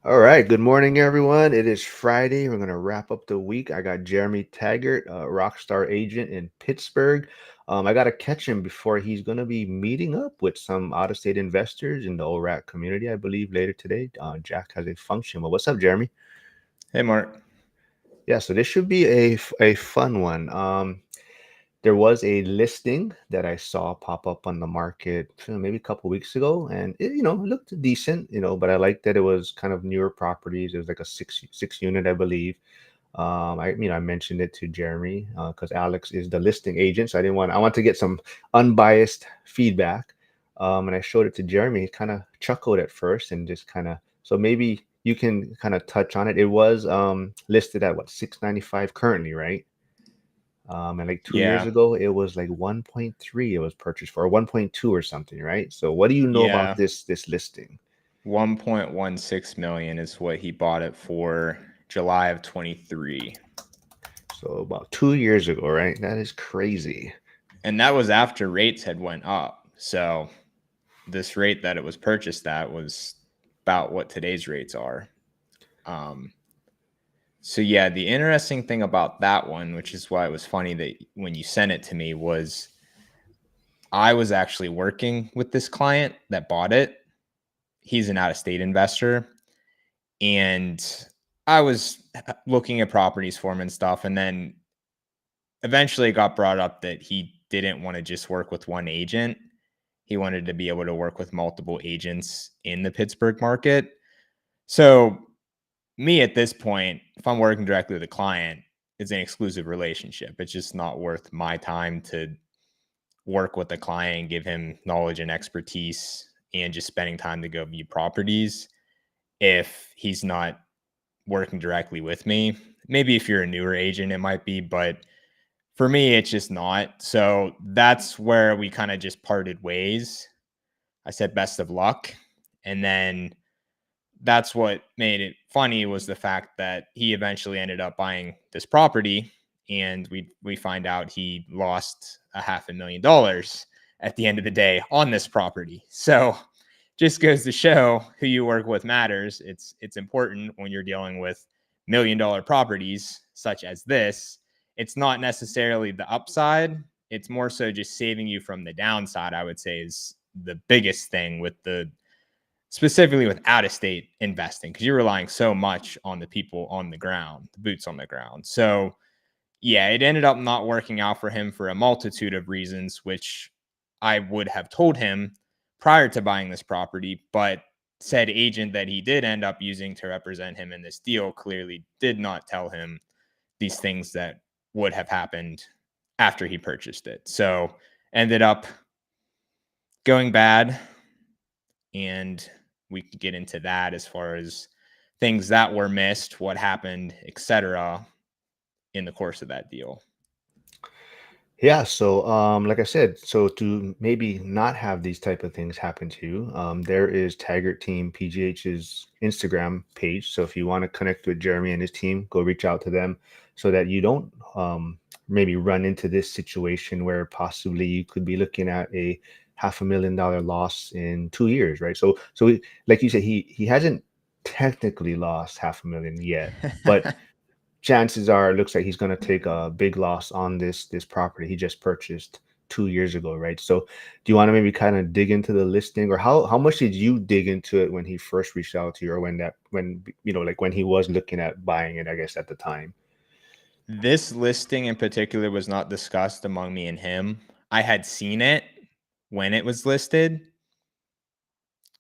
All right, good morning, everyone. It is Friday. We're going to wrap up the week. I got Jeremy Taggart, a rockstar agent in Pittsburgh. I got to catch him before he's going to be meeting up with some out-of-state investors in the ORAC community, I believe, later today. Jack has a function. Well, what's up, Jeremy? Hey, Mark. Yeah, so this should be a fun one. There was a listing that I saw pop up on the market maybe a couple weeks ago, and it looked decent, but I liked that it was kind of newer properties. It was like a six unit, I believe. I mentioned it to Jeremy because Alex is the listing agent, so I want to get some unbiased feedback. And I showed it to Jeremy. He kind of chuckled at first and just kind of, so maybe you can kind of touch on it. It was listed at what, 695 currently, right? And like 2 years Yeah, ago, it was like 1.3 it was purchased for, or 1.2 or something, right? So what do you know about yeah. this listing? 1.16 million is what he bought it for July of 23. So about 2 years ago, right? That is crazy. And that was after rates had went up. So this rate that it was purchased at was about what today's rates are. Um, so yeah, the interesting thing about that one, which is why it was funny that when you sent it to me, was I was actually working with this client that bought it. He's an out-of-state investor, and I was looking at properties for him and stuff. And then eventually it got brought up that he didn't want to just work with one agent. He wanted to be able to work with multiple agents in the Pittsburgh market. So, me at this point, if I'm working directly with a client, it's an exclusive relationship. It's just not worth my time to work with the client, give him knowledge and expertise, and just spending time to go view properties if he's not working directly with me. Maybe if you're a newer agent, it might be, but for me, it's just not. So that's where we kind of just parted ways. I said best of luck. And then that's what made it funny was the fact that he eventually ended up buying this property, and we find out he lost a $500,000 at the end of the day on this property. So just goes to show who you work with matters. It's important when you're dealing with $1 million properties such as this. It's not necessarily the upside. It's more so just saving you from the downside, I would say, is the biggest thing with the specifically with out of state investing, because you're relying so much on the people on the ground, the boots on the ground. So yeah, it ended up not working out for him for a multitude of reasons, which I would have told him prior to buying this property. But said agent that he did end up using to represent him in this deal clearly did not tell him these things that would have happened after he purchased it. So ended up going bad. And we could get into that as far as things that were missed, what happened, etc., in the course of that deal. Yeah, so like I said, so to maybe not have these type of things happen to you, there is Taggart Team PGH's Instagram page. So if you want to connect with Jeremy and his team, go reach out to them so that you don't maybe run into this situation where possibly you could be looking at a $500,000 loss in 2 years, right? Like you said, he hasn't technically lost 500,000 yet, but chances are it looks like he's going to take a big loss on this property he just purchased 2 years ago, right? So do you want to maybe kind of dig into the listing, or how much did you dig into it when he first reached out to you, or when like when he was looking at buying it, I guess, at the time? This listing in particular was not discussed among me and him. I had seen it when it was listed,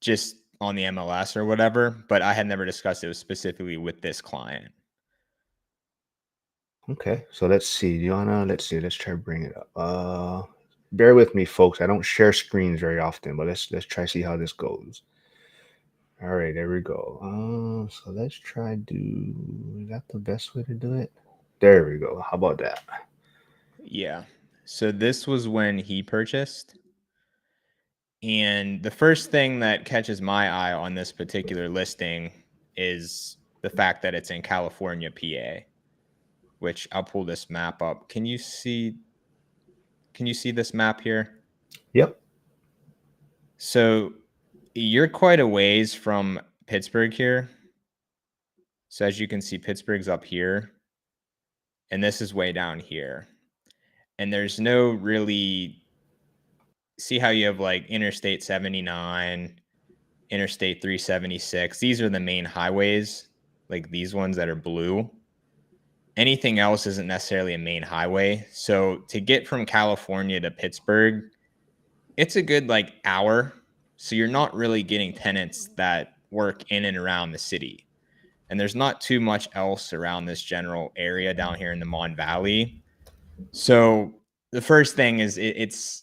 just on the MLS or whatever, but I had never discussed it specifically with this client. Okay, so let's see. Do you wanna let's see, let's try to bring it up. Bear with me, folks. I don't share screens very often, but let's try to see how this goes. All right, there we go. So let's try do, is that the best way to do it? There we go. How about that? Yeah. So this was when he purchased. And the first thing that catches my eye on this particular listing is the fact that it's in California, PA, which I'll pull this map up. Can you see this map here? Yep. So you're quite a ways from Pittsburgh here. So as you can see, Pittsburgh's up here, and this is way down here. And there's no really, see how you have like Interstate 79, Interstate 376. These are the main highways, like these ones that are blue. Anything else isn't necessarily a main highway. So to get from California to Pittsburgh, it's a good like hour. So you're not really getting tenants that work in and around the city. And there's not too much else around this general area down here in the Mon Valley. So the first thing is it's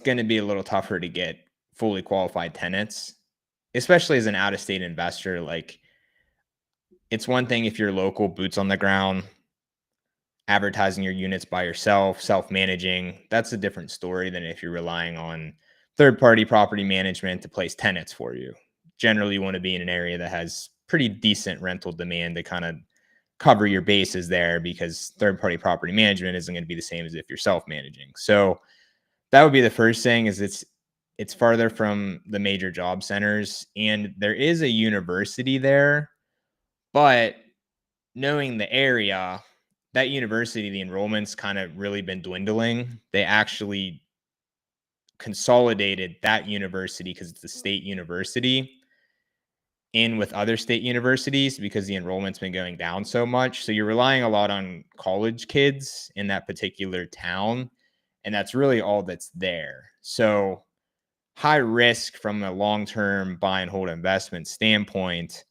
going to be a little tougher to get fully qualified tenants, especially as an out-of-state investor. Like, it's one thing if you're local, boots on the ground, advertising your units by yourself, self-managing. That's a different story than if you're relying on third-party property management to place tenants for you. Generally, you want to be in an area that has pretty decent rental demand to kind of cover your bases there, because third-party property management isn't going to be the same as if you're self-managing. So that would be the first thing, is it's farther from the major job centers, and there is a university there, but knowing the area, that university, the enrollment's kind of really been dwindling. They actually consolidated that university, because it's a state university, in with other state universities because the enrollment's been going down so much. So you're relying a lot on college kids in that particular town, and that's really all that's there. So high risk from a long-term buy and hold investment standpoint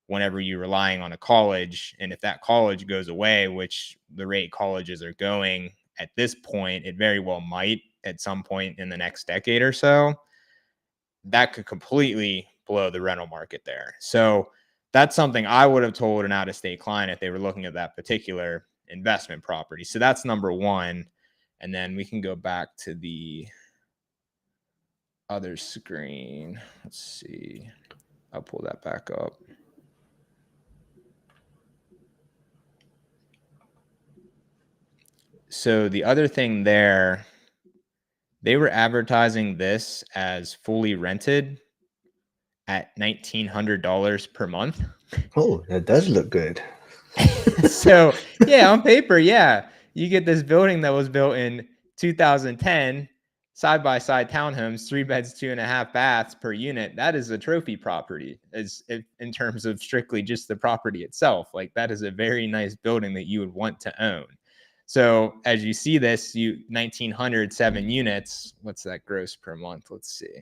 whenever you're relying on a college. And if that college goes away, which the rate colleges are going at this point, it very well might at some point in the next decade or so, that could completely blow the rental market there. So that's something I would have told an out-of-state client if they were looking at that particular investment property. So that's number one. And then we can go back to the other screen. Let's see. I'll pull that back up. So the other thing there, they were advertising this as fully rented at $1,900 per month. Oh, that does look good. So yeah, on paper, yeah, you get this building that was built in 2010, side by side townhomes, 3 beds, 2.5 baths per unit. That is a trophy property, as in terms of strictly just the property itself. Like, that is a very nice building that you would want to own. So as you see this, 1,907 units. What's that gross per month? Let's see.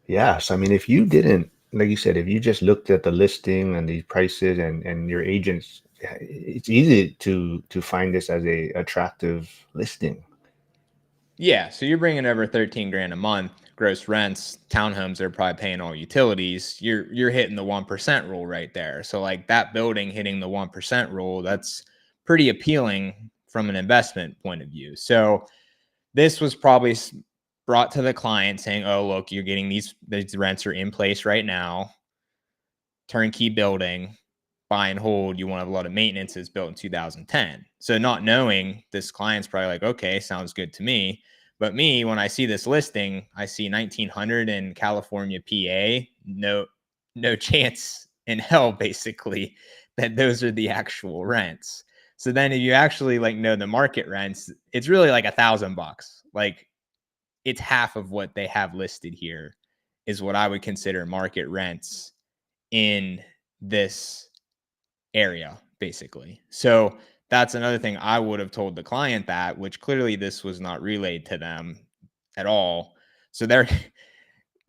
Yeah. So, I mean, if you didn't, like you said, if you just looked at the listing and the prices and your agents, it's easy to find this as a attractive listing. Yeah, so you're bringing over 13 grand a month, gross rents. Townhomes are probably paying all utilities. You're hitting the 1% rule right there. So like, that building hitting the 1% rule, that's pretty appealing from an investment point of view. So this was probably brought to the client saying, "Oh, look, you're getting these rents are in place right now. Turnkey building, buy and hold. You won't have a lot of maintenance. It's built in 2010." So not knowing, this client's probably like, "Okay, sounds good to me." But me, when I see this listing, I see 1,900 in California, PA. No chance in hell, basically, that those are the actual rents. So then, if you actually like know the market rents, it's really like $1,000. Like, it's half of what they have listed here is what I would consider market rents in this area, basically. So that's another thing I would have told the client, that, which clearly this was not relayed to them at all. So there,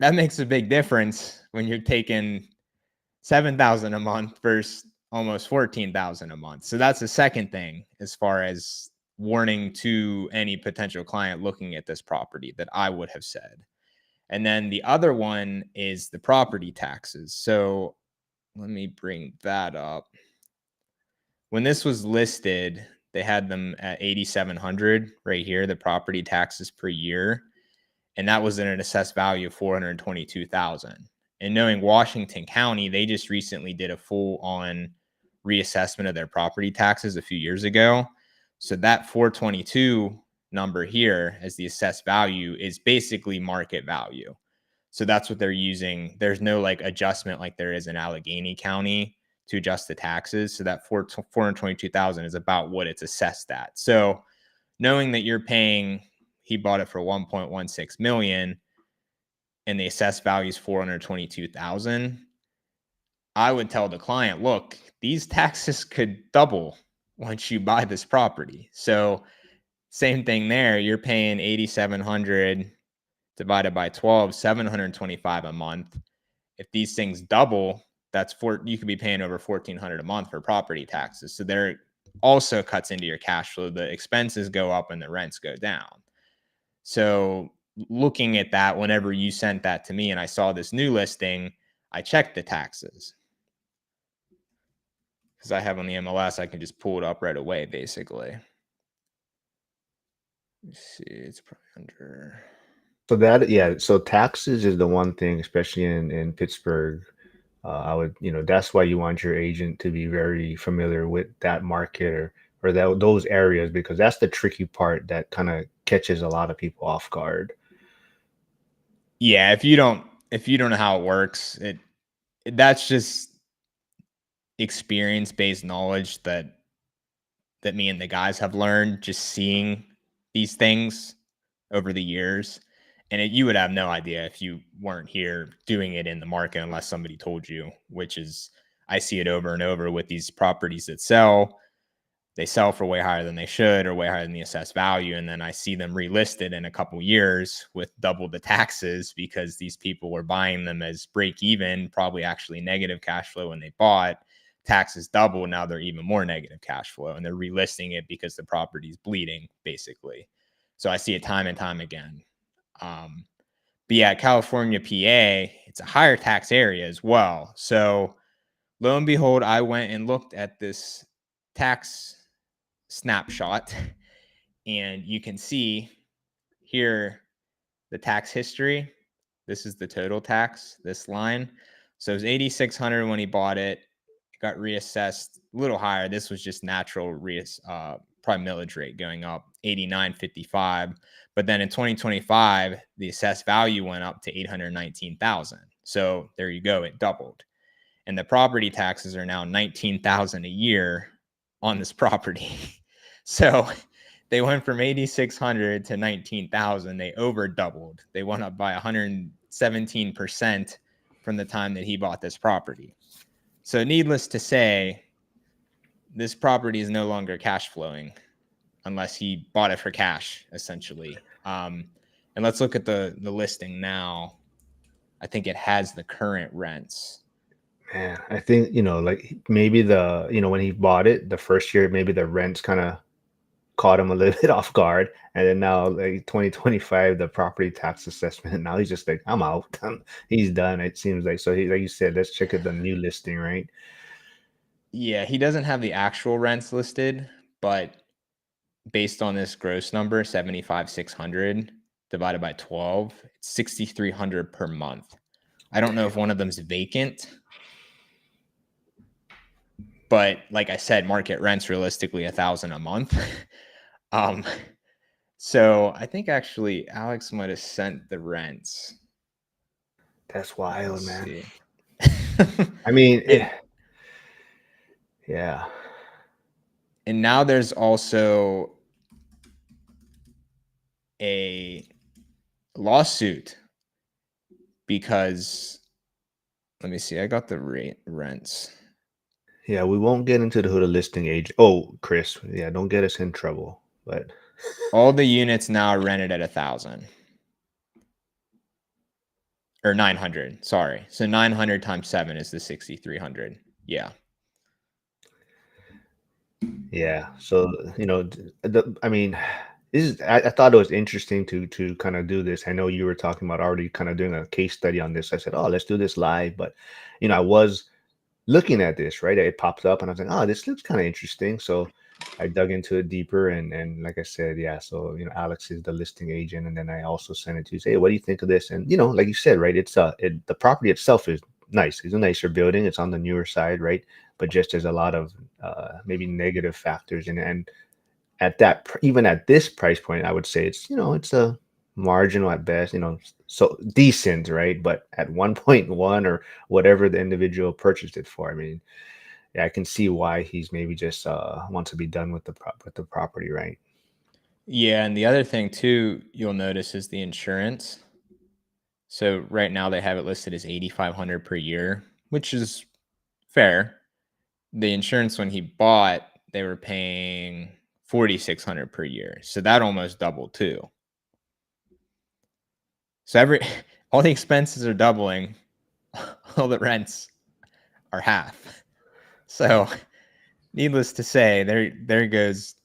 that makes a big difference when you're taking 7,000 a month versus almost 14,000 a month. So that's the second thing, as far as warning to any potential client looking at this property, that I would have said. And then the other one is the property taxes. So let me bring that up. When this was listed, they had them at 8,700 right here, the property taxes per year, and that was in an assessed value of 422,000. And knowing Washington County, they just recently did a full on reassessment of their property taxes a few years ago. So that 422 number here as the assessed value is basically market value. So that's what they're using. There's no like adjustment like there is in Allegheny County to adjust the taxes. So that 422,000 is about what it's assessed at. So knowing that you're paying, he bought it for 1.16 million and the assessed value is 422,000, I would tell the client, look, these taxes could double once you buy this property. So same thing there, you're paying 8,700 divided by 12, 725 a month. If these things double, you could be paying over 1,400 a month for property taxes. So there also cuts into your cash flow. The expenses go up and the rents go down. So looking at that, whenever you sent that to me and I saw this new listing, I checked the taxes because I have on the MLS, I can just pull it up right away, basically. Let's see, it's probably under. So that, yeah, so taxes is the one thing, especially in Pittsburgh. I would, that's why you want your agent to be very familiar with that market or those areas, because that's the tricky part that kind of catches a lot of people off guard. Yeah, if you don't know how it works, that's just experience-based knowledge that me and the guys have learned just seeing these things over the years. And you would have no idea if you weren't here doing it in the market unless somebody told you, which is, I see it over and over with these properties that sell. They sell for way higher than they should or way higher than the assessed value. And then I see them relisted in a couple years with double the taxes because these people were buying them as break even, probably actually negative cash flow when they bought. Taxes double. Now they're even more negative cash flow and they're relisting it because the property's bleeding, basically. So I see it time and time again. But yeah, California, PA, it's a higher tax area as well. So lo and behold, I went and looked at this tax snapshot and you can see here the tax history. This is the total tax, this line. So it was 8,600 when he bought it. It got reassessed a little higher. This was just natural prime millage rate going up, 89.55. But then in 2025, the assessed value went up to 819,000. So there you go, it doubled. And the property taxes are now 19,000 a year on this property. So they went from 8,600 to 19,000. They over doubled. They went up by 117% from the time that he bought this property. So needless to say, this property is no longer cash flowing unless he bought it for cash, essentially. And let's look at the listing now. I think it has the current rents. Man, I think, like maybe when he bought it the first year, maybe the rents kind of caught him a little bit off guard. And then now, like 2025, the property tax assessment, now he's just like, I'm out. He's done. It seems like. So he, like you said, let's check out the new listing, right? Yeah, he doesn't have the actual rents listed, but based on this gross number, 75,600 divided by 12, it's 6,300 per month. I don't know if one of them's vacant, but like I said, market rents realistically 1,000 a month. So I think actually Alex might have sent the rents. That's wild, Let's man. see. I mean, and yeah. and now there's also a lawsuit because let me see. I got the rents. Yeah, we won't get into who the listing agent. Oh, Chris, yeah, don't get us in trouble. But All the units now are rented at 1,000 or 900. Sorry, so 900 times 7 is the 6,300. Yeah. yeah, so I mean, I thought it was interesting to kind of do this. I know you were talking about already kind of doing a case study on this. I said, oh, let's do this live. But I was looking at this, right? It popped up and I was like, oh, this looks kind of interesting. So I dug into it deeper and like I said, yeah. So Alex is the listing agent, and then I also sent it to you. Say, hey, what do you think of this? And like you said, right? It's the property itself is nice. It's a nicer building. It's on the newer side, right? But just there's a lot of maybe negative factors in it. And at even at this price point, I would say it's it's a marginal at best, so decent, right? But at 1.1 or whatever the individual purchased it for, I mean, yeah, I can see why he's maybe just wants to be done with the property, right? Yeah, and the other thing too you'll notice is the insurance. So right now they have it listed as 8,500 per year, which is fair. The insurance when he bought, they were paying 4,600 per year. So that almost doubled too. So all the expenses are doubling, all the rents are half. So needless to say, there goes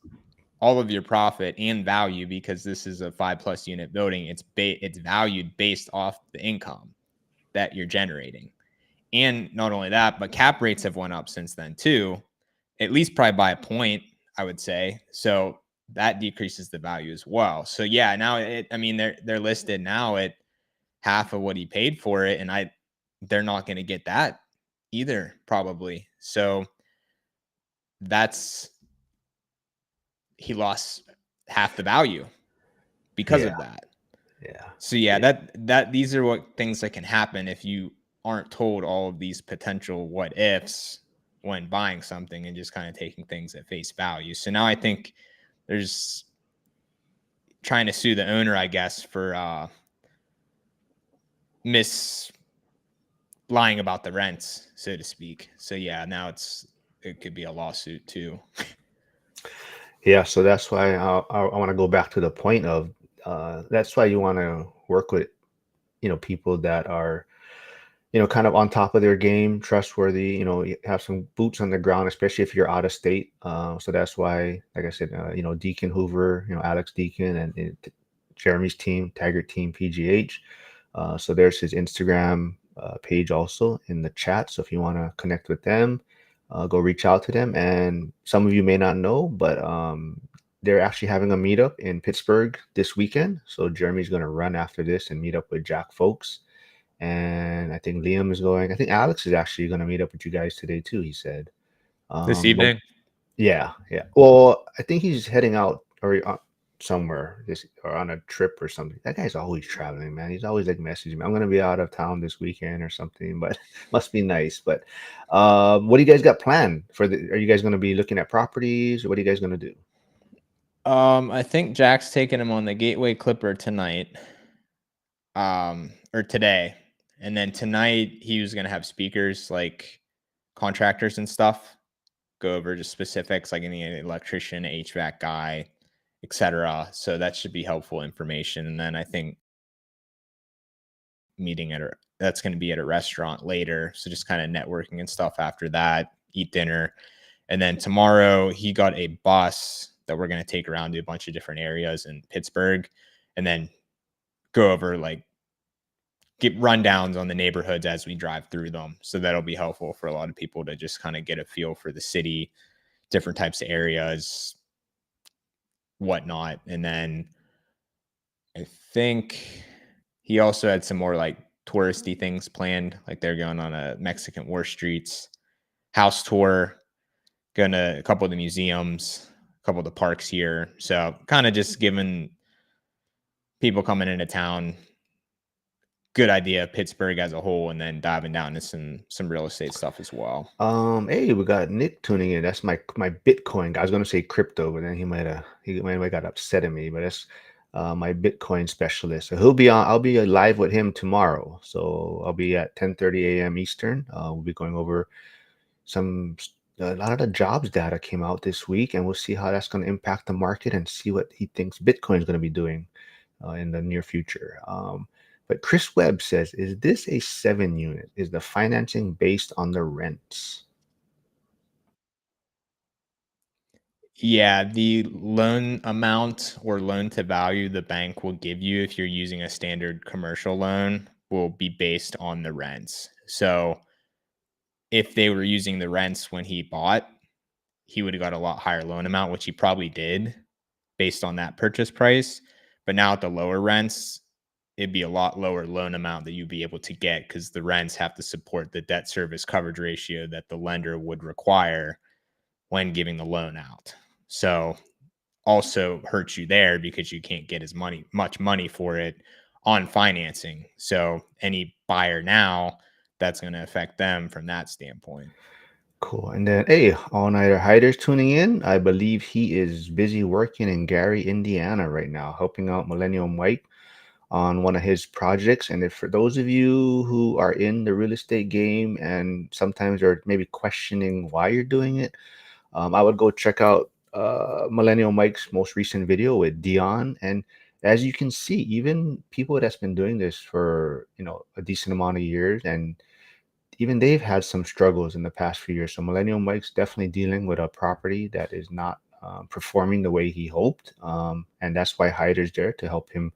all of your profit and value because this is a 5+ unit building. It's valued based off the income that you're generating. And not only that, but cap rates have went up since then too, at least probably by a point, I would say. So that decreases the value as well. So yeah, now I mean, they're listed now at half of what he paid for it, and they're not going to get that either, probably. So that's he lost half the value because Yeah, of that. yeah, So yeah, yeah. that these are what things that can happen if you aren't told all of these potential what ifs when buying something and just kind of taking things at face value. So now I think there's trying to sue the owner, I guess, for mis lying about the rents, so to speak. So yeah, now it could be a lawsuit too. Yeah, so that's why I want to go back to the point of that's why you want to work with people that are kind of on top of their game, trustworthy. You have some boots on the ground, especially if you're out of state. So that's why, like I said, Deacon Hoover, Alex Deacon, and Jeremy's team, Taggart Team PGH. So there's his Instagram page also in the chat. So if you want to connect with them, go reach out to them. And some of you may not know, but they're actually having a meetup in Pittsburgh this weekend. So Jeremy's going to run after this and meet up with Jack Folks. And I think Liam is going. I think Alex is actually going to meet up with you guys today too, he said. This But evening? yeah, yeah. Well, I think he's heading out or somewhere this or on a trip or something. That guy's always traveling, man. He's always like messaging me. I'm gonna be out of town this weekend or something, but must be nice. But what do you guys got planned for the? Are you guys gonna be looking at properties, or what are you guys gonna do? I think Jack's taking him on the Gateway Clipper tonight, or today, and then tonight he was gonna have speakers like contractors and stuff go over just specifics like any electrician, HVAC guy, etc. So that should be helpful information. And then I think meeting that's going to be at a restaurant later. So just kind of networking and stuff after that, eat dinner. And then tomorrow he got a bus that we're going to take around to a bunch of different areas in Pittsburgh and then go over like get rundowns on the neighborhoods as we drive through them. So that'll be helpful for a lot of people to just kind of get a feel for the city, different types of areas, whatnot. And then I think he also had some more like touristy things planned, like they're going on a Mexican War Streets house tour, going to a couple of the museums, a couple of the parks here. So kind of just giving people coming into town good idea of Pittsburgh as a whole, and then diving down into some real estate stuff as well. Hey, we got Nick tuning in. That's my Bitcoin guy. I was gonna say crypto, but then he might have got upset at me. But that's my Bitcoin specialist. So he'll be on. I'll be live with him tomorrow. So I'll be at 10:30 a.m. Eastern. We'll be going over some a lot of the jobs data came out this week, and we'll see how that's going to impact the market and see what he thinks Bitcoin is going to be doing in the near future. But Chris Webb says, is this a 7 unit? Is the financing based on the rents? Yeah, the loan amount or loan to value the bank will give you if you're using a standard commercial loan will be based on the rents. So if they were using the rents when he bought, he would have got a lot higher loan amount, which he probably did based on that purchase price. But now at the lower rents, it'd be a lot lower loan amount that you'd be able to get because the rents have to support the debt service coverage ratio that the lender would require when giving the loan out. So also hurts you there because you can't get as much money for it on financing. So any buyer now, that's going to affect them from that standpoint. Cool. And then, hey, all nighter hiders tuning in. I believe he is busy working in Gary, Indiana right now, helping out Millennium Mike on one of his projects. And if for those of you who are in the real estate game and sometimes are maybe questioning why you're doing it, I would go check out Millennial Mike's most recent video with Dion. And as you can see, even people that's been doing this for a decent amount of years, and even they've had some struggles in the past few years. So Millennial Mike's definitely dealing with a property that is not performing the way he hoped, and that's why Hyder's there to help him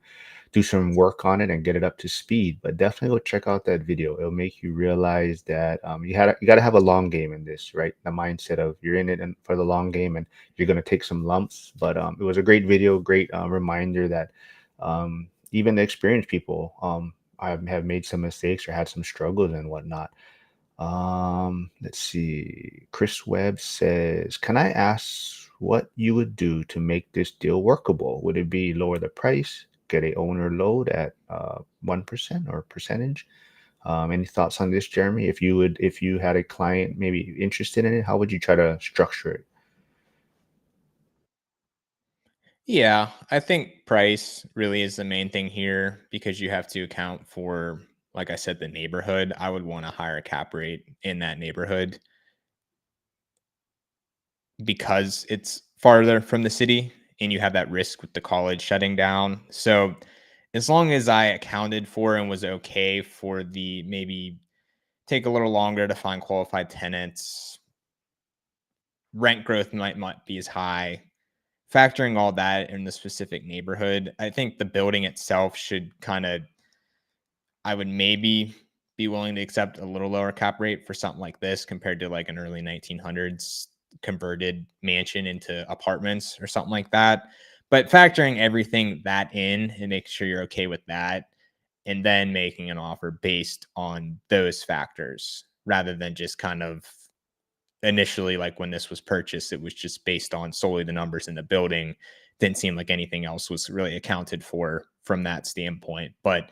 do some work on it and get it up to speed. But definitely go check out that video. It'll make you realize that you got to have a long game in this, right? The mindset of you're in it and for the long game, and you're going to take some lumps. But it was a great video, great reminder that even the experienced people have made some mistakes or had some struggles and whatnot. Let's see. Chris Webb says, "Can I ask what you would do to make this deal workable? Would it be lower the price, get a owner load at 1% or percentage?" Any thoughts on this, Jeremy? If you had a client maybe interested in it, how would you try to structure it? Yeah, I think price really is the main thing here because you have to account for, like I said, the neighborhood. I would want a higher cap rate in that neighborhood because it's farther from the city and you have that risk with the college shutting down. So, as long as I accounted for and was okay for the maybe take a little longer to find qualified tenants, rent growth might be as high. Factoring all that in the specific neighborhood, I think the building itself should kind of I would maybe be willing to accept a little lower cap rate for something like this compared to like an early 1900s converted mansion into apartments or something like that. But factoring everything that in and make sure you're okay with that, and then making an offer based on those factors rather than just kind of initially, like when this was purchased, it was just based on solely the numbers in the building. Didn't seem like anything else was really accounted for from that standpoint. But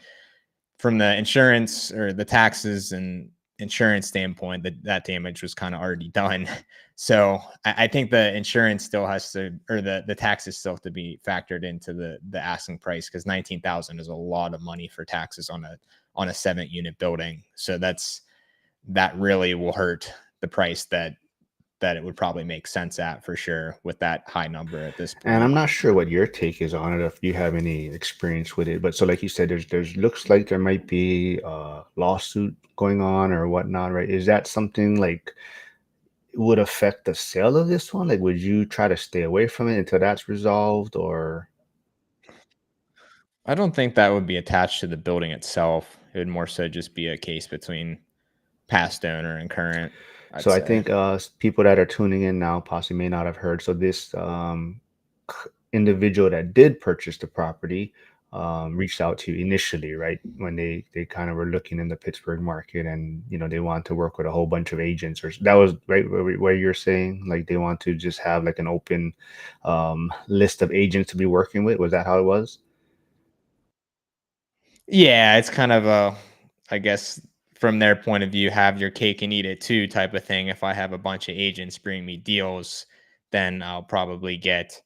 from the insurance or the taxes and insurance standpoint, that damage was kind of already done. So I think the insurance still has to, or the taxes still have to be factored into the asking price because 19,000 is a lot of money for taxes on a 7 unit building. So that really will hurt the price that it would probably make sense at for sure with that high number at this And point. I'm not sure what your take is on it, if you have any experience with it. But so, like you said, there's looks like there might be a lawsuit going on or whatnot, right? Is that something like would affect the sale of this one? Like, would you try to stay away from it until that's resolved, or? I don't think that would be attached to the building itself. It would more so just be a case between past owner and current, I'd So I say. think people that are tuning in now possibly may not have heard. So this individual that did purchase the property reached out to you initially, right? When they kind of were looking in the Pittsburgh market, and they want to work with a whole bunch of agents, or that was right where you're saying like they want to just have like an open list of agents to be working with. Was that how it was? Yeah, it's kind of a, I guess, from their point of view, have your cake and eat it too type of thing. If I have a bunch of agents bring me deals, then I'll probably get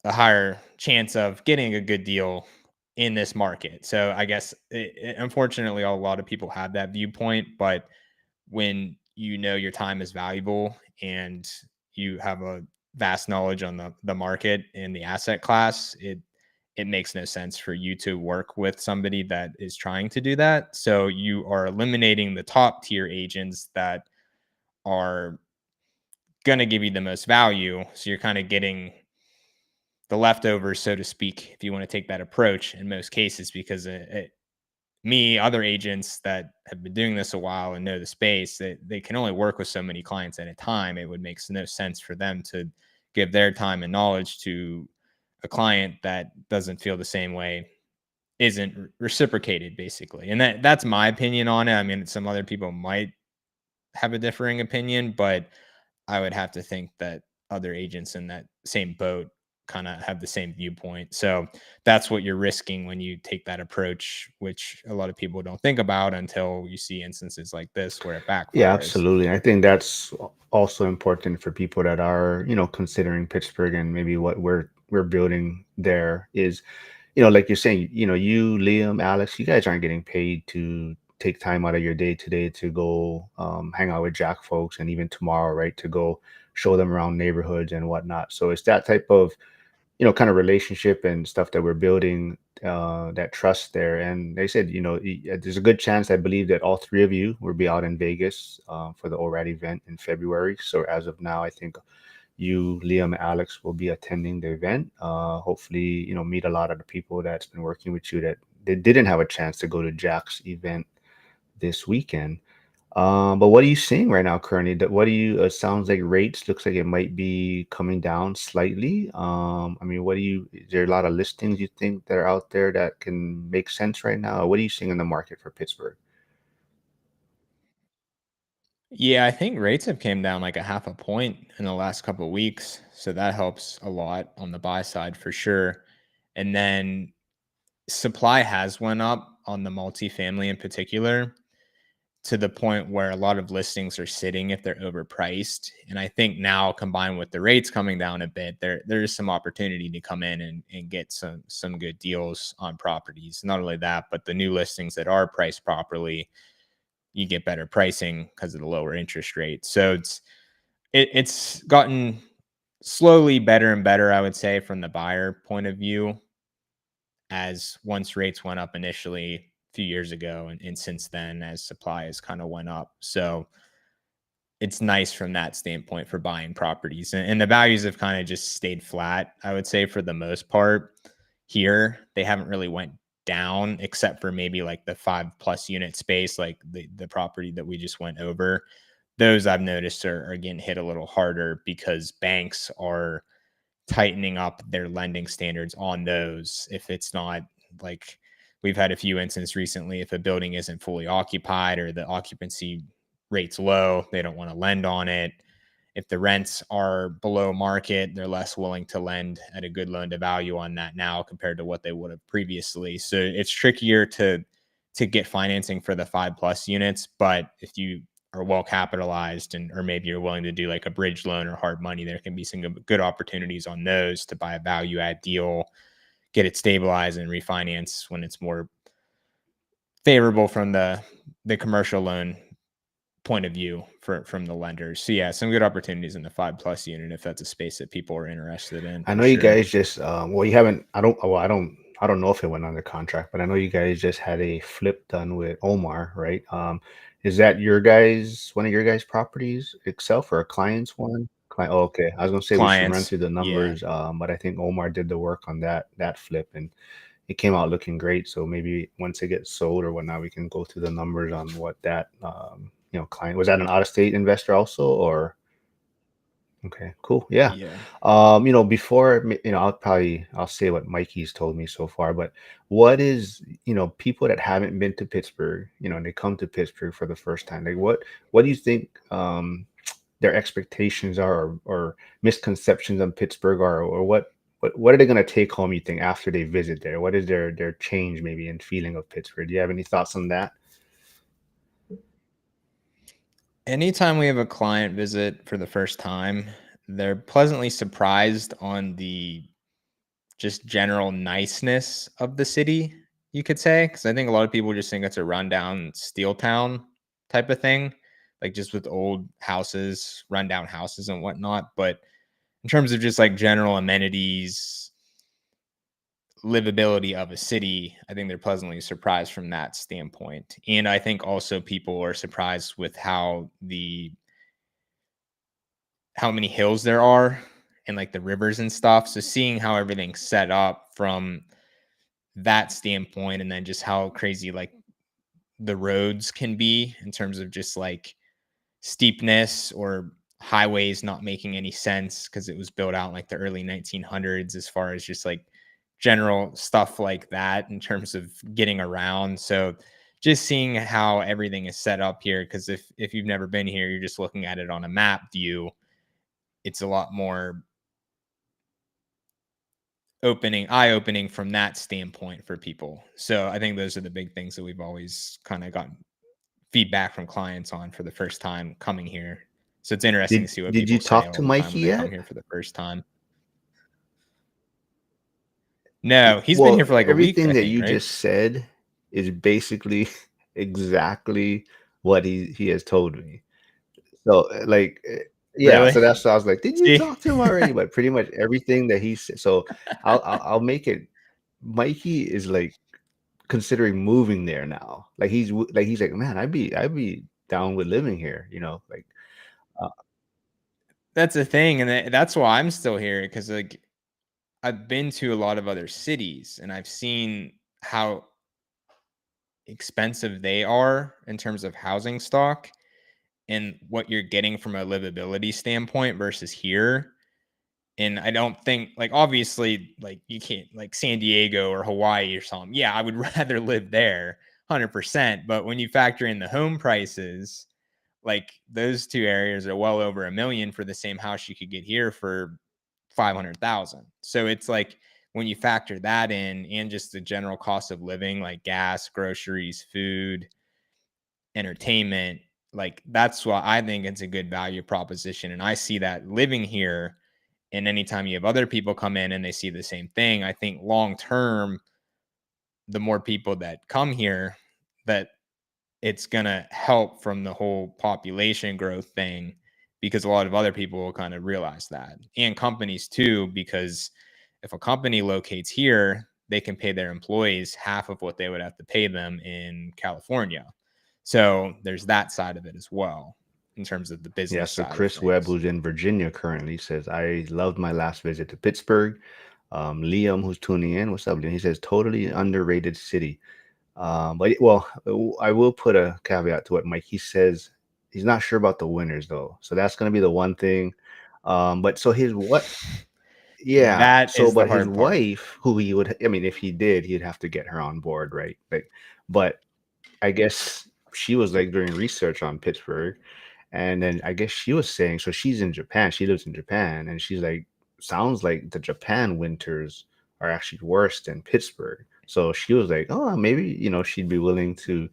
a higher chance of getting a good deal in this market. So I guess, unfortunately, a lot of people have that viewpoint, but when you know your time is valuable and you have a vast knowledge on the market and the asset class, it makes no sense for you to work with somebody that is trying to do that. So you are eliminating the top tier agents that are going to give you the most value. So you're kind of getting the leftovers, so to speak, if you want to take that approach in most cases, because other agents that have been doing this a while and know the space, they can only work with so many clients at a time. It would make no sense for them to give their time and knowledge to a client that doesn't feel the same way, isn't reciprocated, basically. And that's my opinion on it. I mean, some other people might have a differing opinion, but I would have to think that other agents in that same boat kind of have the same viewpoint. So that's what you're risking when you take that approach, which a lot of people don't think about until you see instances like this where it Yeah, backfires. absolutely. I think that's also important for people that are, considering Pittsburgh and maybe what we're building there is, like you're saying, you, Liam, Alex, you guys aren't getting paid to take time out of your day today to go hang out with Jack folks, and even tomorrow, right, to go show them around neighborhoods and whatnot. So it's that type of kind of relationship and stuff that we're building, that trust there. And they said, there's a good chance, I believe, that all three of you will be out in Vegas for the ORAD event in February. So as of now, I think you, Liam, Alex will be attending the event. Hopefully, meet a lot of the people that's been working with you that they didn't have a chance to go to Jack's event this weekend. But what are you seeing right now currently? That what do you sounds like rates looks like it might be coming down slightly. I mean, what do you is there a lot of listings you think that are out there that can make sense right now? What are you seeing in the market for Pittsburgh? Yeah, I think rates have came down like a half a point in the last couple of weeks, so that helps a lot on the buy side for sure. And then supply has went up on the multifamily in particular, to the point where a lot of listings are sitting if they're overpriced. And I think now, combined with the rates coming down a bit, there is some opportunity to come in and get some good deals on properties. Not only that, but the new listings that are priced properly, you get better pricing because of the lower interest rate. So it's gotten slowly better and better, I would say, from the buyer point of view, as once rates went up initially a few years ago, and since then as supply has kind of went up. So it's nice from that standpoint for buying properties. And the values have kind of just stayed flat, I would say, for the most part. Here they haven't really went down, except for maybe like the 5+ unit space, like the property that we just went over. Those I've noticed are getting hit a little harder because banks are tightening up their lending standards on those. If it's not, like, we've had a few instances recently, if a building isn't fully occupied or the occupancy rate's low, they don't want to lend on it. If the rents are below market, they're less willing to lend at a good loan to value on that now compared to what they would have previously. So it's trickier to get financing for the 5+ units. But if you are well capitalized, and or maybe you're willing to do like a bridge loan or hard money, there can be some good opportunities on those to buy a value add deal, get it stabilized and refinance when it's more favorable from the commercial loan point of view from the lenders. So yeah, some good opportunities in the 5+ unit if that's a space that people are interested in I for know you sure. guys just well, you haven't. I don't know if it went under contract, but I know you guys just had a flip done with Omar, right? Is that your guys one of your guys' properties itself or a client's one? Client, oh, okay. I was gonna say we should run Clients, through the yeah. numbers, but I think Omar did the work on that flip, and it came out looking great. So maybe once it gets sold or whatnot, we can go through the numbers on what that client was. That an out of state investor also, or okay, cool. Yeah. Yeah. Before, I'll say what Mikey's told me so far, but what is, people that haven't been to Pittsburgh, and they come to Pittsburgh for the first time, like what do you think their expectations are, or misconceptions on Pittsburgh are, or what are they going to take home, you think, after they visit there? What is their change maybe in feeling of Pittsburgh? Do you have any thoughts on that? Anytime we have a client visit for the first time, they're pleasantly surprised on the just general niceness of the city, you could say. Because I think a lot of people just think it's a rundown steel town type of thing, like just with old houses, rundown houses and whatnot. But in terms of just like general amenities, livability of a city, I think they're pleasantly surprised from that standpoint. And I think also people are surprised with how many hills there are and like the rivers and stuff. So seeing how everything's set up from that standpoint, and then just how crazy like the roads can be in terms of just like steepness or highways not making any sense because it was built out in like the early 1900s, as far as just like general stuff like that in terms of getting around. So just seeing how everything is set up here, because if you've never been here, you're just looking at it on a map view. it's a lot more eye-opening from that standpoint for people. So I think those are the big things that we've always kind of gotten feedback from clients on for the first time coming here. So it's interesting to see what Did you people say talk to all the time Mikey when they come yet? here for the first time. No, he's been Well, here for like a week, everything I that think, you right? just said is basically exactly what he has told me. So, yeah, Really? so that's why I was like, "Did you See? talk to him already?" But pretty much everything that he said. So I'll make it. Mikey is like considering moving there now. He's like, "Man, I'd be down with living here," like, uh, That's the thing, and that's why I'm still here because like I've been to a lot of other cities and I've seen how expensive they are in terms of housing stock and what you're getting from a livability standpoint versus here. And I don't think like obviously like you can't like San Diego or Hawaii or something. Yeah, I would rather live there 100%. But when you factor in the home prices, like those two areas are well over a million for the same house you could get here for 500,000. So it's like when you factor that in and just the general cost of living, like gas, groceries, food, entertainment, like that's why I think it's a good value proposition. And I see that living here. And anytime you have other people come in and they see the same thing, I think long term, the more people that come here, that it's going to help from the whole population growth thing because a lot of other people will kind of realize that and companies too because if a company locates here they can pay their employees half of what they would have to pay them in California, so there's that side of it as well in terms of the yeah. business So side of Chris Webb, things. who's in Virginia currently, says, "I loved my last visit to Pittsburgh." Liam, who's tuning in, what's up, Liam? He says, "Totally underrated city." But well, I will put a caveat to what Mike he says. He's not sure about the winners though, so that's going to be the one thing. But so his what? Yeah. That So, is the but his hard part. wife, who he would, I mean, if he did, he'd have to get her on board, right? But I guess she was like doing research on Pittsburgh, and then I guess she was saying, so she's in Japan. She lives in Japan, and she's like, sounds like the Japan winters are actually worse than Pittsburgh. So she was like, oh, maybe she'd be willing to,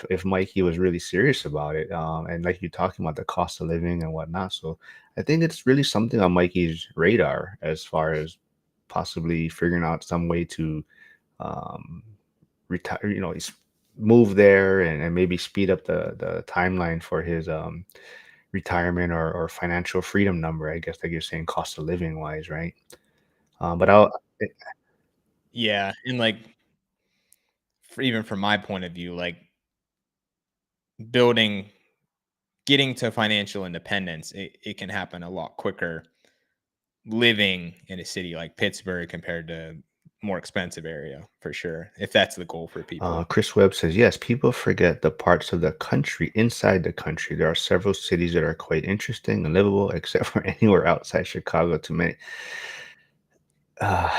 if Mikey was really serious about it, and like you're talking about the cost of living and whatnot. So I think it's really something on Mikey's radar as far as possibly figuring out some way to um, retire. He's move there and maybe speed up the timeline for his retirement or financial freedom number. I guess like you're saying, cost of living wise, right? But I'll Yeah, and like even from my point of view, like building getting to financial independence, it can happen a lot quicker living in a city like Pittsburgh compared to more expensive area for sure, if that's the goal for people. Chris Webb says, yes, people forget the parts of the country inside the country. There are several cities that are quite interesting and livable, except for anywhere outside Chicago to many. Uh,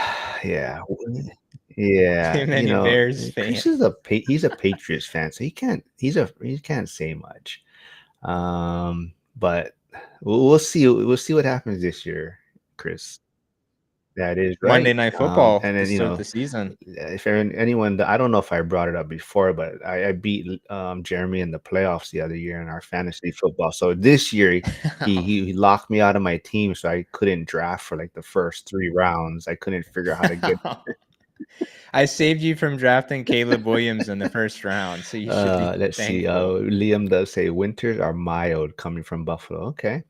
yeah. Too Yeah. many Bears Chris fans. is he's a Patriots fan, so he can't say much. But we'll see. We'll see what happens this year, Chris. That is Monday right. Night Football And to then start the season. if anyone, I don't know if I brought it up before, but I beat Jeremy in the playoffs the other year in our fantasy football. So this year he locked me out of my team, so I couldn't draft for like the first 3 rounds. I couldn't figure out how to get. I saved you from drafting Caleb Williams in the first round, so you should be Let's see. thankful. Liam does say winters are mild coming from Buffalo. Okay.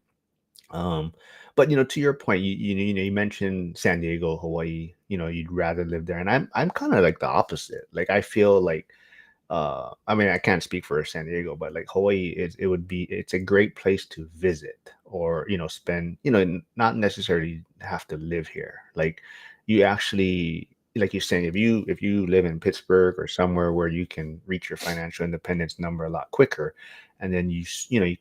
Um, but to your point, you mentioned San Diego, Hawaii. You'd rather live there, and I'm kind of like the opposite. Like I feel like I mean, I can't speak for San Diego, but like Hawaii, it's a great place to visit or spend, not necessarily have to live here. Like you actually, like you're saying, if you live in Pittsburgh or somewhere where you can reach your financial independence number a lot quicker, and then you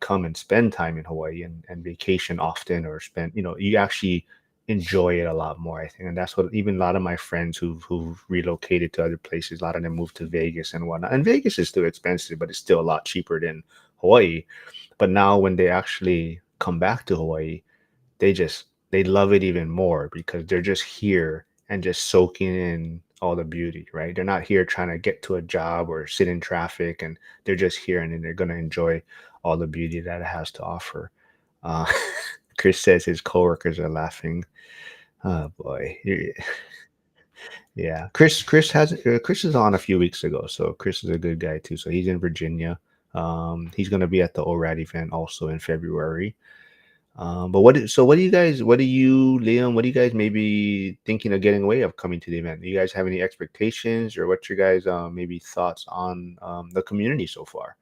come and spend time in Hawaii and vacation often or spend, you actually enjoy it a lot more, I think. And that's what even a lot of my friends who've relocated to other places, a lot of them moved to Vegas and whatnot. And Vegas is still expensive, but it's still a lot cheaper than Hawaii. But now when they actually come back to Hawaii, they love it even more because they're just here and just soaking in all the beauty, right? They're not here trying to get to a job or sit in traffic, and they're just here and then they're gonna enjoy all the beauty that it has to offer. Uh, Chris says his coworkers are laughing. Oh boy. Yeah. Chris is on a few weeks ago, so Chris is a good guy too. So he's in Virginia. He's gonna be at the ORAD event also in February. But what do you guys, what do you, Liam, what do you guys maybe thinking of getting away of coming to the event? Do you guys have any expectations, or what's your guys maybe thoughts on the community so far?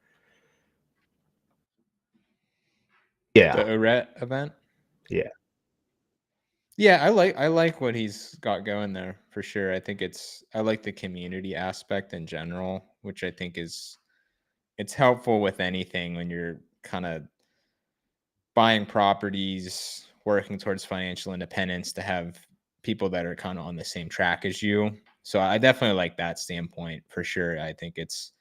Yeah, The Oret event. yeah. Yeah, I like what he's got going there for sure. I like the community aspect in general, which I think is it's helpful with anything when you're kind of buying properties, working towards financial independence to have people that are kind of on the same track as you. So I definitely like that standpoint for sure. I think it's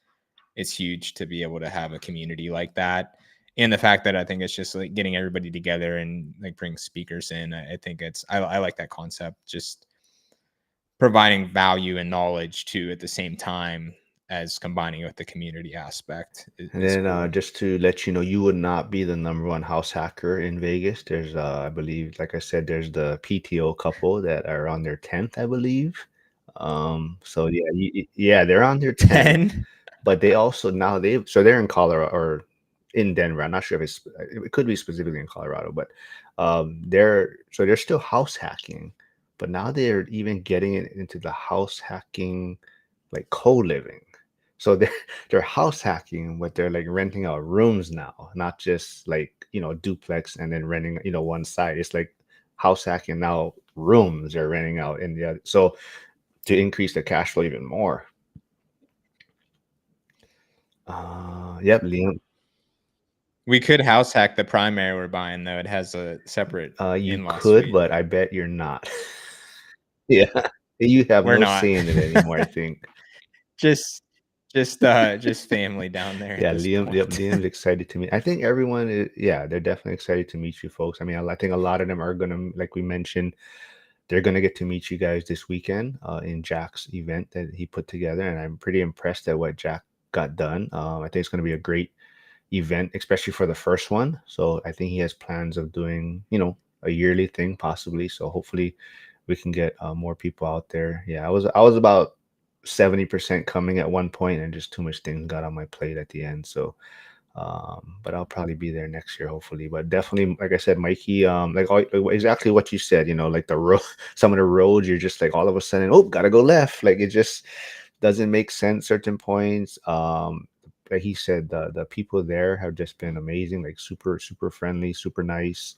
huge to be able to have a community like that. And the fact that I think it's just like getting everybody together and like bring speakers in. I think I like that concept. Just providing value and knowledge too at the same time as combining with the community aspect And is then cool. just to let you know, you would not be the number one house hacker in Vegas. There's, I believe, like I said, there's the PTO couple that are on their 10th, I believe. So yeah, yeah, they're on their 10th, 10. but they also now they're in Colorado or in Denver. I'm not sure if it could be specifically in Colorado, but they're still house hacking, but now they're even getting it into the house hacking like co-living. So they're house hacking, but they're like renting out rooms now, not just like, duplex and then renting, one side. It's like house hacking now rooms they're renting out in the other. So to increase the cash flow even more. Yep, Liam. We could house hack the primary we're buying though. It has a separate You in-law could, suite. but I bet you're not. Yeah, you have We're no not. say in it anymore, I think. just just family down there at Yeah, this Liam. Yep, point. Liam's excited to meet. I think everyone is. Yeah, they're definitely excited to meet you folks. I mean, I think a lot of them are gonna, like we mentioned, they're gonna get to meet you guys this weekend in Jack's event that he put together, and I'm pretty impressed at what Jack got done. I think it's gonna be a great event, especially for the first one. So I think he has plans of doing, a yearly thing possibly. So hopefully we can get more people out there. Yeah, I was about 70% coming at one point, and just too much things got on my plate at the end. So but I'll probably be there next year, hopefully. But definitely, like I said, Mikey, like exactly what you said, like the road, some of the roads, you're just like all of a sudden, oh, gotta go left. Like it just doesn't make sense certain points. Like he said, the people there have just been amazing, like super, super friendly, super nice.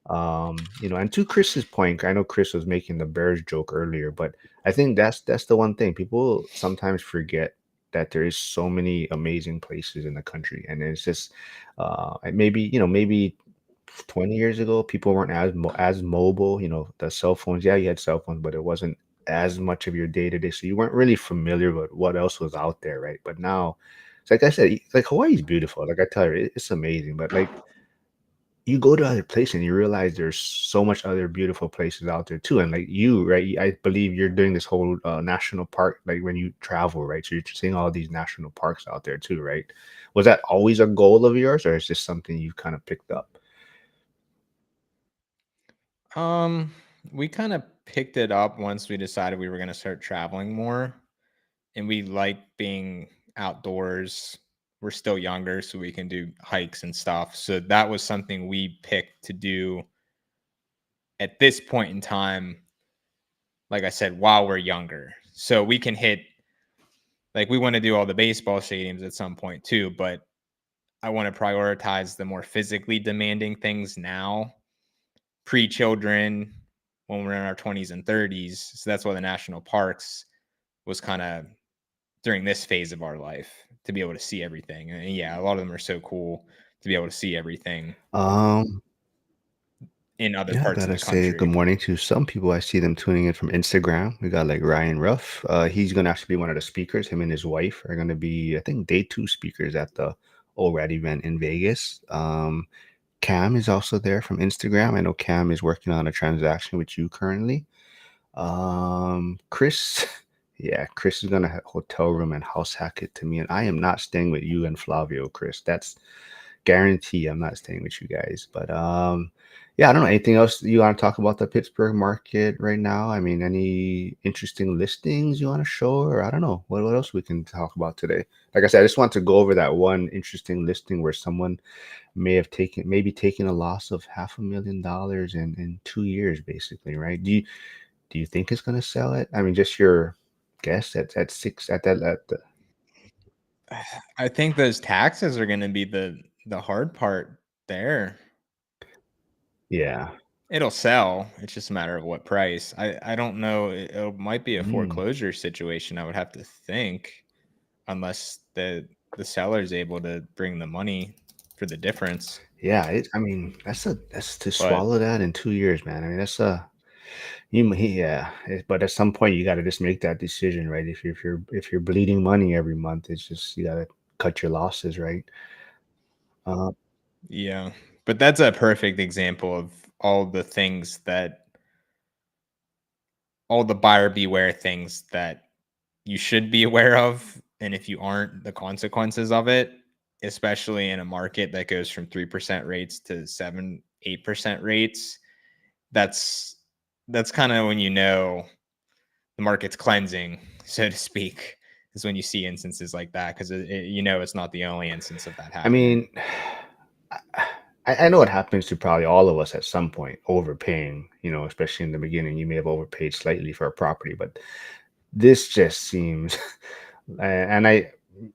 And to Chris's point, I know Chris was making the Bears joke earlier, but I think that's the one thing people sometimes forget, that there is so many amazing places in the country, and it's just and maybe 20 years ago people weren't as mobile. The cell phones, yeah, you had cell phones, but it wasn't as much of your day to day, so you weren't really familiar with what else was out there, right? But now, it's like I said, like Hawaii's beautiful. Like I tell you, it's amazing, but like you go to other places and you realize there's so much other beautiful places out there too. And like you, right? I believe you're doing this whole national park, like when you travel, right? So you're seeing all these national parks out there too, right? Was that always a goal of yours, or is this something you've kind of picked up? Um, we kind of picked it up once we decided we were going to start traveling more, and we like being outdoors. We're still younger, so we can do hikes and stuff. So that was something we picked to do at this point in time, like I said, while we're younger. So we can hit, like, we want to do all the baseball stadiums at some point too, but I want to prioritize the more physically demanding things now, pre children, when we're in our 20s and 30s. So that's why the national parks was kind of during this phase of our life to be able to see everything. And yeah, a lot of them are so cool to be able to see everything Um, in other yeah, I parts of gotta the say good country. morning to some people. I see them tuning in from Instagram. We got like Ryan Ruff. He's gonna actually be one of the speakers. Him and his wife are gonna be, I think, day two speakers at the ORAD event in Vegas. Cam is also there from Instagram. I know Cam is working on a transaction with you currently. Chris, yeah, Chris is gonna hotel room and house hack it to me, and I am not staying with you and Flavio, Chris. That's guarantee. I'm not staying with you guys. But yeah, I don't know. Anything else you want to talk about the Pittsburgh market right now? I mean, any interesting listings you want to show, or I don't know what else we can talk about today. Like I said, I just want to go over that one interesting listing where someone maybe taken a loss of $500,000 in 2 years, basically, right? Do you think it's gonna sell it? I mean, just your guess at six at that at the I think those taxes are going to be the hard part there. yeah. It'll sell. It's just a matter of what price. I don't know. It might be a Mm. foreclosure situation. I would have to think, unless the seller is able to bring the money for the difference. Yeah, I mean, that's to But swallow that in 2 years, man. I mean, that's a yeah. But at some point, you got to just make that decision, right? If you're bleeding money every month, it's just you got to cut your losses, right? Uh, yeah, but that's a perfect example of all the things that all the buyer beware things that you should be aware of. And if you aren't, the consequences of it, especially in a market that goes from 3% rates to 7, 8% rates, that's that's kind of when you know the market's cleansing, so to speak, is when you see instances like that, because it's not the only instance of that I happening. mean, I know it happens to probably all of us at some point, overpaying. Especially in the beginning, you may have overpaid slightly for a property, but this just seems and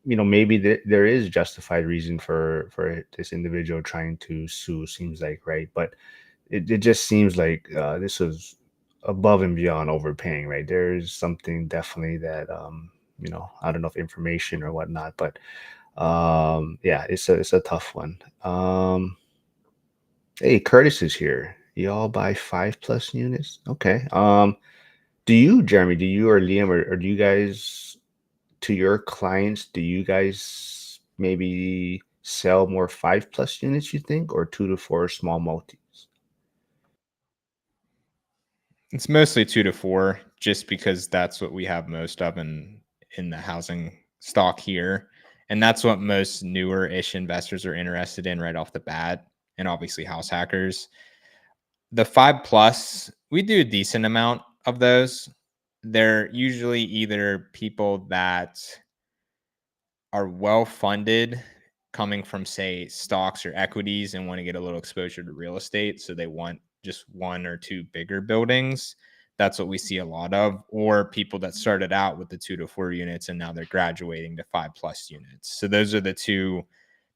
maybe there is justified reason for this individual trying to sue, seems like, right? But it just seems like this was above and beyond overpaying, right? There is something definitely that I don't know if information or whatnot, but yeah, it's a tough one. Hey, Curtis is here. Y'all buy 5+ units? Okay. Do you, Jeremy, do you or Liam, or do you guys, to your clients, do you guys maybe sell more 5+ units, you think, or 2 to 4 small multis? It's mostly 2 to 4, just because that's what we have most of in the housing stock here, and that's what most newer ish investors are interested in right off the bat, and obviously house hackers. The 5+, we do a decent amount of those. They're usually either people that are well funded, coming from, say, stocks or equities, and want to get a little exposure to real estate, so they want just one or two bigger buildings. That's what we see a lot of. Or people that started out with the 2 to 4 units and now they're graduating to 5+ units. So those are the two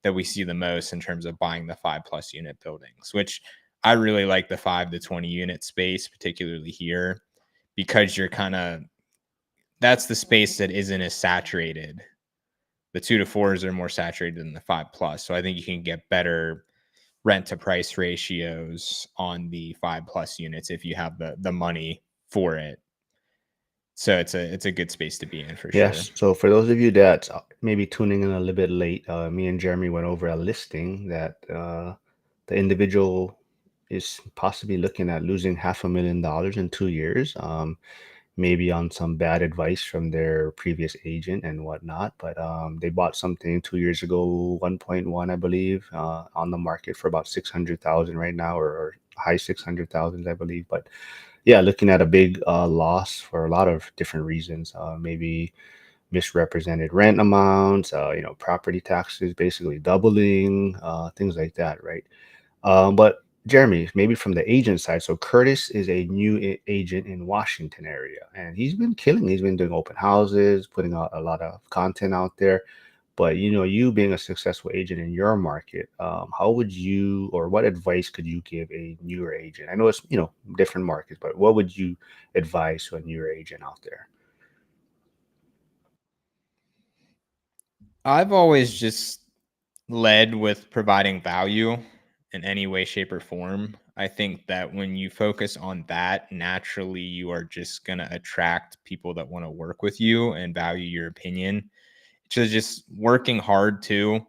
that we see the most in terms of buying the 5+ unit buildings, which I really like. The 5 to 20 unit space, particularly here, because you're kind of, that's the space that isn't as saturated. The 2 to 4s are more saturated than the 5+. So I think you can get better rent to price ratios on the 5+ units if you have the money for it. So it's a good space to be in for sure. Yes. So for those of you that maybe tuning in a little bit late, me and Jeremy went over a listing that the individual is possibly looking at losing $500,000 in 2 years. Maybe on some bad advice from their previous agent and whatnot. But they bought something 2 years ago, 1.1, I believe, on the market for about 600,000 right now, or high 600,000, I believe. But yeah, looking at a big loss for a lot of different reasons. Maybe misrepresented rent amounts, property taxes basically doubling, things like that, right? But Jeremy, maybe from the agent side. So Curtis is a new agent in Washington area, and he's been killing. He's been doing open houses, putting out a lot of content out there. But you being a successful agent in your market, how would you, or what advice could you give a newer agent? I know it's different markets, but what would you advise to a newer agent out there? I've always just led with providing value in any way, shape, or form. I think that when you focus on that, naturally you are just going to attract people that want to work with you and value your opinion. So just working hard too.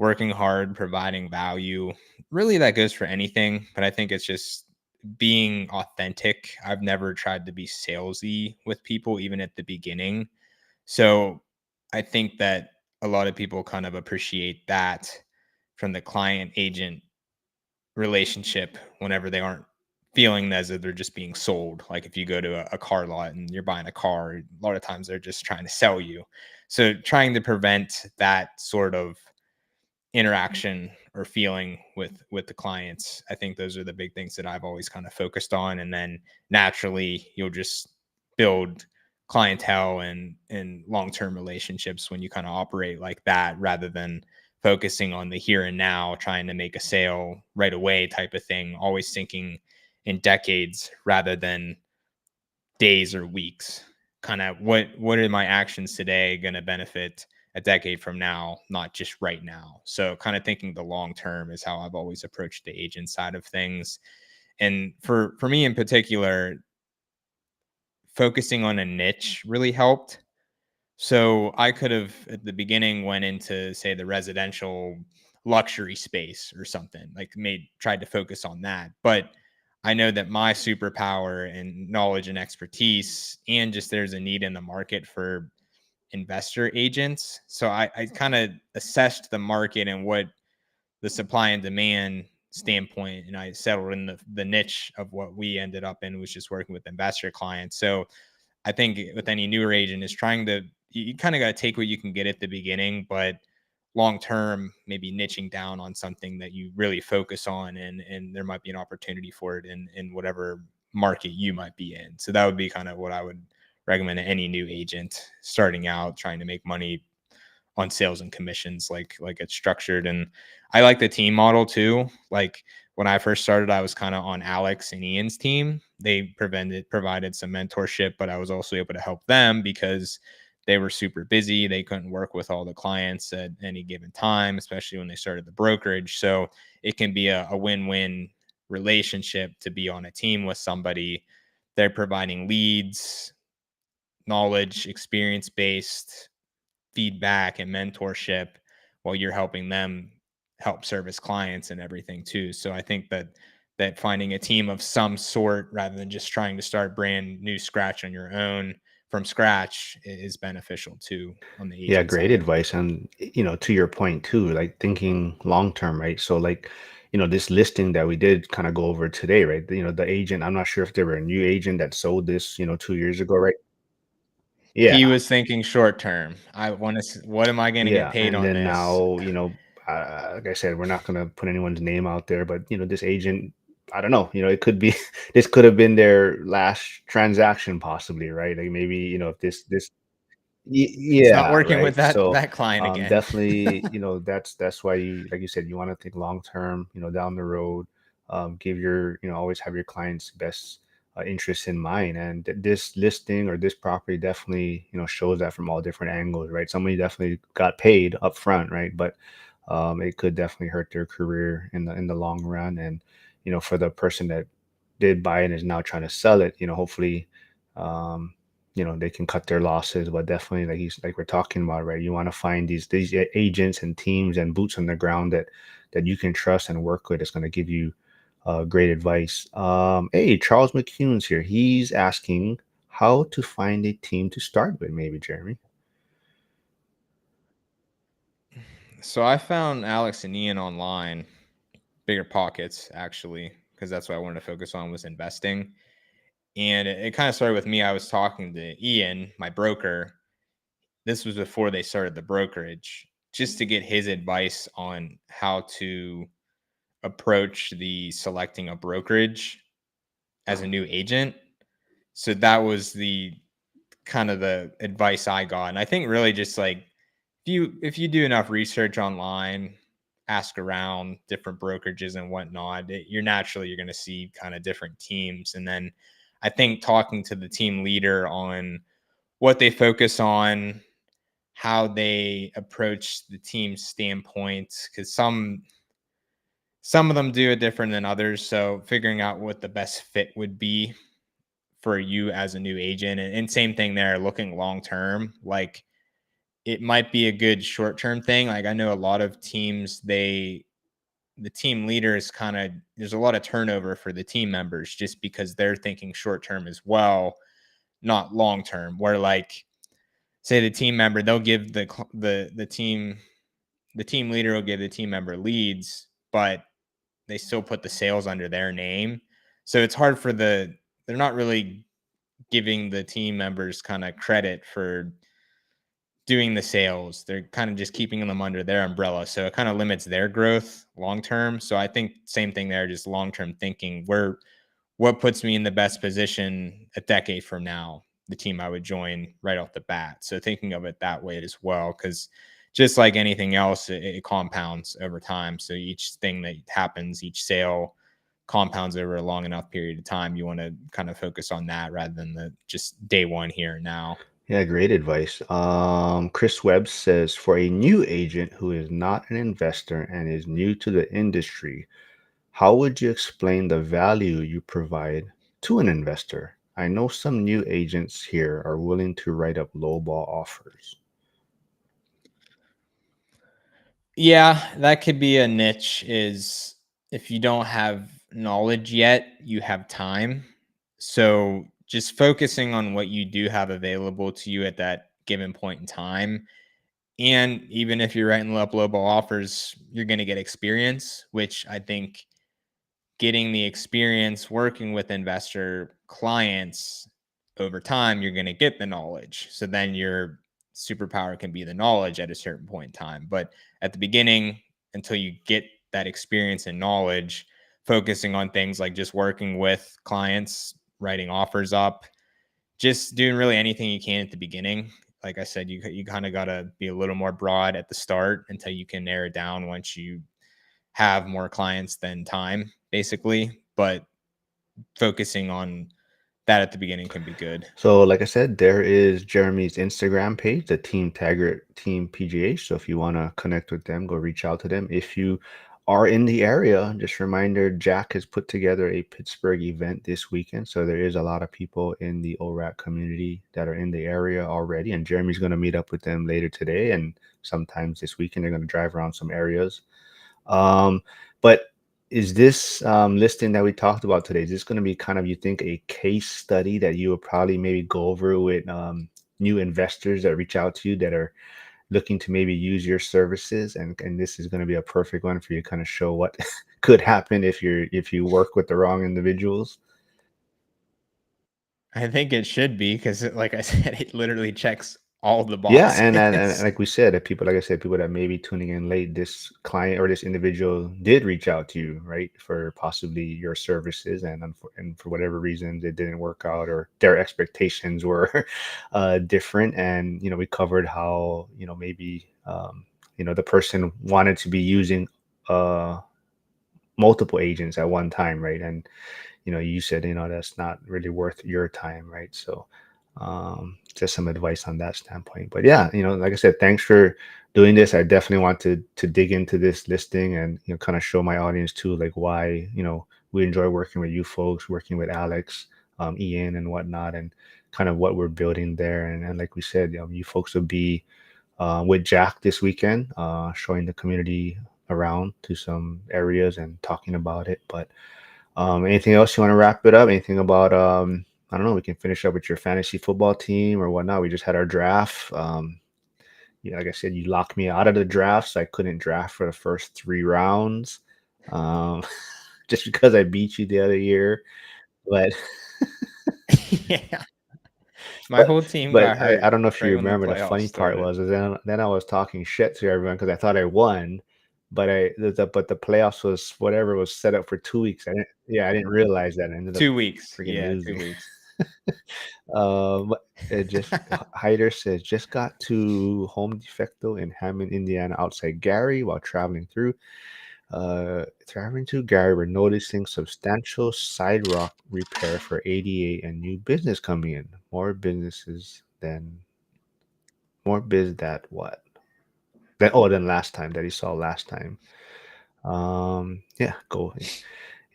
working hard, providing value. Really, that goes for anything, but I think it's just being authentic. I've never tried to be salesy with people, even at the beginning. So I think that a lot of people kind of appreciate that from the client agent relationship whenever they aren't feeling as if they're just being sold. Like if you go to a car lot and you're buying a car, a lot of times they're just trying to sell you. So trying to prevent that sort of interaction or feeling with the clients, I think those are the big things that I've always kind of focused on. And then naturally you'll just build clientele and long-term relationships when you kind of operate like that, rather than focusing on the here and now, trying to make a sale right away type of thing, always thinking in decades rather than days or weeks. Kind of what are my actions today going to benefit a decade from now, not just right now. So kind of thinking the long term is how I've always approached the agent side of things. And for me in particular, focusing on a niche really helped. So I could have at the beginning went into, say, the residential luxury space or something, like made tried to focus on that. But I know that my superpower and knowledge and expertise, and just there's a need in the market for investor agents. So I kind of assessed the market and what the supply and demand standpoint, and I settled in the niche of what we ended up in, was just working with investor clients. So I think with any newer agent is trying to, you kind of got to take what you can get at the beginning, but long term, maybe niching down on something that you really focus on, and there might be an opportunity for it in whatever market you might be in. So that would be kind of what I would recommend to any new agent starting out trying to make money on sales and commissions, like it's structured. And I like the team model too. Like when I first started, I was kind of on Alex and Ian's team. They provided some mentorship, but I was also able to help them because they were super busy. They couldn't work with all the clients at any given time, especially when they started the brokerage. So it can be a win-win relationship to be on a team with somebody. They're providing leads, knowledge, experience based feedback and mentorship, while you're helping them help service clients and everything too. So I think that finding a team of some sort rather than just trying to start brand new scratch on your own from scratch is beneficial too on the Yeah, agent great side. advice. And, to your point too, like thinking long term, right? So, like, this listing that we did kind of go over today, right? The agent, I'm not sure if they were a new agent that sold this, 2 years ago, right? Yeah. He was thinking short term. I want to, what am I going to get Yeah. paid And on then this? now, like I said, we're not going to put anyone's name out there, but, this agent, I don't know, it could be, this could have been their last transaction, possibly, right? Like maybe, if this It's not yeah, working right. with that So, that client again. definitely, that's why you, like you said, you want to think long term, down the road. Give your, always have your clients' best interests in mind. And this listing or this property definitely, shows that from all different angles, right? Somebody definitely got paid up front, right? But it could definitely hurt their career in the long run. And for the person that did buy it and is now trying to sell it, hopefully, um, they can cut their losses. But definitely, like we're talking about, right? You want to find these agents and teams and boots on the ground that you can trust and work with. It's going to give you great advice. Hey, Charles McCune's here. He's asking how to find a team to start with. Maybe Jeremy. So I found Alex and Ian online, Bigger Pockets actually, because that's what I wanted to focus on was investing. And it kind of started with me. I was talking to Ian, my broker. This was before they started the brokerage, just to get his advice on how to approach the selecting a brokerage as a new agent. So that was the kind of the advice I got. And I think really just like if you do enough research online, ask around different brokerages and whatnot, you're going to see kind of different teams. And then I think talking to the team leader on what they focus on, how they approach the team standpoint, because some of them do it different than others. So figuring out what the best fit would be for you as a new agent, and same thing there, looking long term, like it might be a good short-term thing. Like I know a lot of teams, the team leaders kind of there's a lot of turnover for the team members just because they're thinking short term as well, not long term. Where like say the team member, they'll give the team leader will give the team member leads, but they still put the sales under their name. So it's hard for they're not really giving the team members kind of credit for doing the sales. They're kind of just keeping them under their umbrella. So it kind of limits their growth long term. So I think same thing there, just long term thinking. Where what puts me in the best position a decade from now, the team I would join right off the bat. So thinking of it that way as well, because just like anything else, it compounds over time. So each thing that happens, each sale compounds over a long enough period of time. You want to kind of focus on that rather than the just day one here and now. Yeah, great advice. Chris Webb says for a new agent who is not an investor and is new to the industry, how would you explain the value you provide to an investor? I know some new agents here are willing to write up lowball offers. Yeah, that could be a niche is if you don't have knowledge yet, you have time. So just focusing on what you do have available to you at that given point in time. And even if you're writing up global offers, you're going to get experience, which I think getting the experience working with investor clients over time, you're going to get the knowledge. So then your superpower can be the knowledge at a certain point in time. But at the beginning, until you get that experience and knowledge, focusing on things like just working with clients, writing offers up, just doing really anything you can at the beginning. Like I said, you kind of got to be a little more broad at the start until you can narrow down once you have more clients than time, basically. But focusing on that at the beginning can be good. So, like I said, there is Jeremy's Instagram page, the Team Taggart Team PGH. So, if you want to connect with them, go reach out to them. If you are in the area, just reminder Jack has put together a Pittsburgh event this weekend. So, there is a lot of people in the ORAC community that are in the area already. And Jeremy's going to meet up with them later today. And sometimes this weekend, they're going to drive around some areas. But is this listing that we talked about today, is this going to be kind of, you think, a case study that you would probably maybe go over with new investors that reach out to you that are looking to maybe use your services, and this is going to be a perfect one for you to kind of show what could happen if you work with the wrong individuals? I think it should be because, like I said, it literally checks all the Yeah, and boxes. like we said, if people, like I said, people that may be tuning in late, this client or this individual did reach out to you, right, for possibly your services, and for whatever reasons it didn't work out, or their expectations were different. And we covered how maybe the person wanted to be using uh, multiple agents at one time, right? And you said, that's not really worth your time, right? So, just some advice on that standpoint. But yeah, like I said, thanks for doing this. I definitely want to dig into this listing and kind of show my audience too, like why we enjoy working with you folks, working with Alex, Ian, and whatnot, and kind of what we're building there. And like we said, you folks will be with Jack this weekend, showing the community around to some areas and talking about it. But anything else you want to wrap it up? Anything about I don't know, we can finish up with your fantasy football team or whatnot. We just had our draft. Yeah, like I said, you locked me out of the draft, so I couldn't draft for the first 3 rounds. Um, just because I beat you the other year. But Yeah, my but whole team but got I hurt don't know if you right when the remember, the funny playoffs part started. was is then I was talking shit to everyone because I thought I won, but the playoffs was whatever was set up for 2 weeks. I didn't realize that. I ended up 2 weeks. freaking Yeah, two losing. weeks. It just Hyder says just got to Home Defecto in Hammond, Indiana, outside Gary while traveling to Gary. We're noticing substantial sidewalk repair for 88 and new business coming in. More biz that what? Than last time that he saw last time. Yeah, go.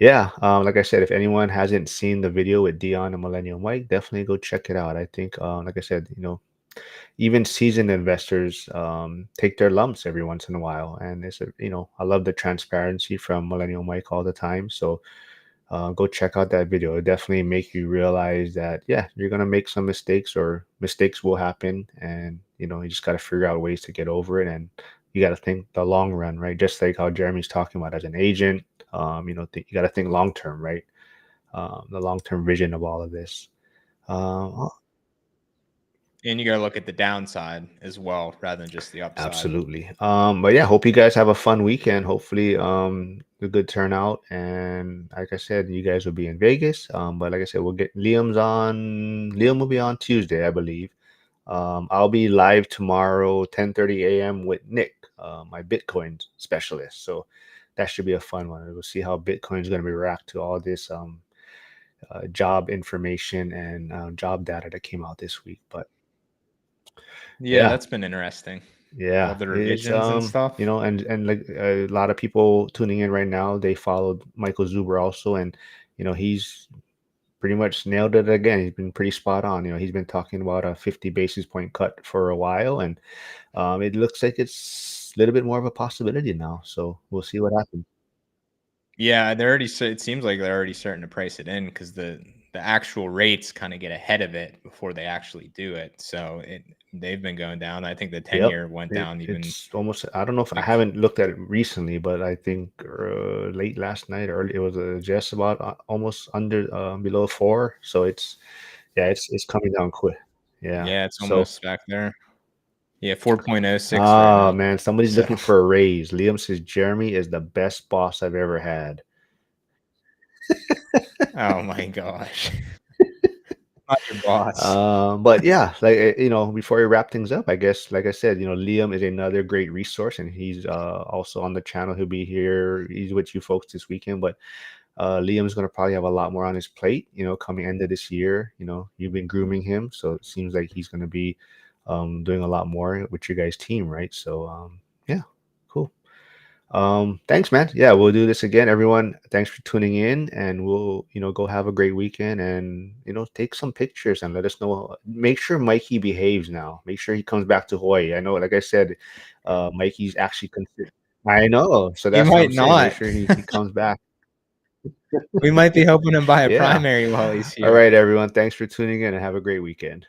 Yeah, like I said, if anyone hasn't seen the video with Dion and Millennium Mike, definitely go check it out. I think, like I said, even seasoned investors take their lumps every once in a while. And it's I love the transparency from Millennial Mike all the time. So go check out that video. It definitely make you realize that yeah, you're gonna make some mistakes, or mistakes will happen, and you just got to figure out ways to get over it. And you got to think the long run, right? Just like how Jeremy's talking about as an agent. You got to think long term, right? The long term vision of all of this. Oh, And you got to look at the downside as well rather than just the upside. absolutely. But yeah, hope you guys have a fun weekend. Hopefully, a good turnout. And like I said, you guys will be in Vegas. But like I said, we'll get Liam's on. Liam will be on Tuesday, I believe. I'll be live tomorrow, 10:30 a.m. with Nick, my Bitcoin specialist. So that should be a fun one. We'll see how Bitcoin is going to react to all this job information and job data that came out this week. But Yeah, yeah, that's been interesting. All yeah, the it's revisions and stuff. and like a lot of people tuning in right now, they followed Michael Zuber also, and he's pretty much nailed it again. He's been pretty spot on. He's been talking about a 50 basis point cut for a while, and it looks like it's a little bit more of a possibility now. So we'll see what happens. Yeah, they're already. It seems like they're already starting to price it in because the actual rates kind of get ahead of it before they actually do it. So they've been going down. I think the 10 year Yep. went down even It's almost, I don't know if I like haven't looked at it recently, but I think late last night, early, it was just about almost under below 4. So yeah, it's coming down quick. Yeah. yeah, it's So, almost back there. Yeah, 4.06 right now. man, somebody's So looking for a raise. Liam says Jeremy is the best boss I've ever had. oh my gosh, not your boss. But yeah, like before we wrap things up, I guess, like I said, Liam is another great resource, and he's also on the channel. He'll be here. He's with you folks this weekend, but Liam's going to probably have a lot more on his plate, coming end of this year. You've been grooming him, so it seems like he's going to be doing a lot more with your guys' team, right? So yeah, cool. Thanks, man. Yeah, we'll do this again, everyone. Thanks for tuning in, and we'll go have a great weekend, and take some pictures and let us know. Make sure Mikey behaves now. Make sure he comes back to Hawaii. I know, like I said, Mikey's actually considered. I know, so He that's what I'm might saying. Make not. sure he comes back. We might be helping him buy a Yeah. primary while he's All here. right, everyone. Thanks for tuning in, and have a great weekend.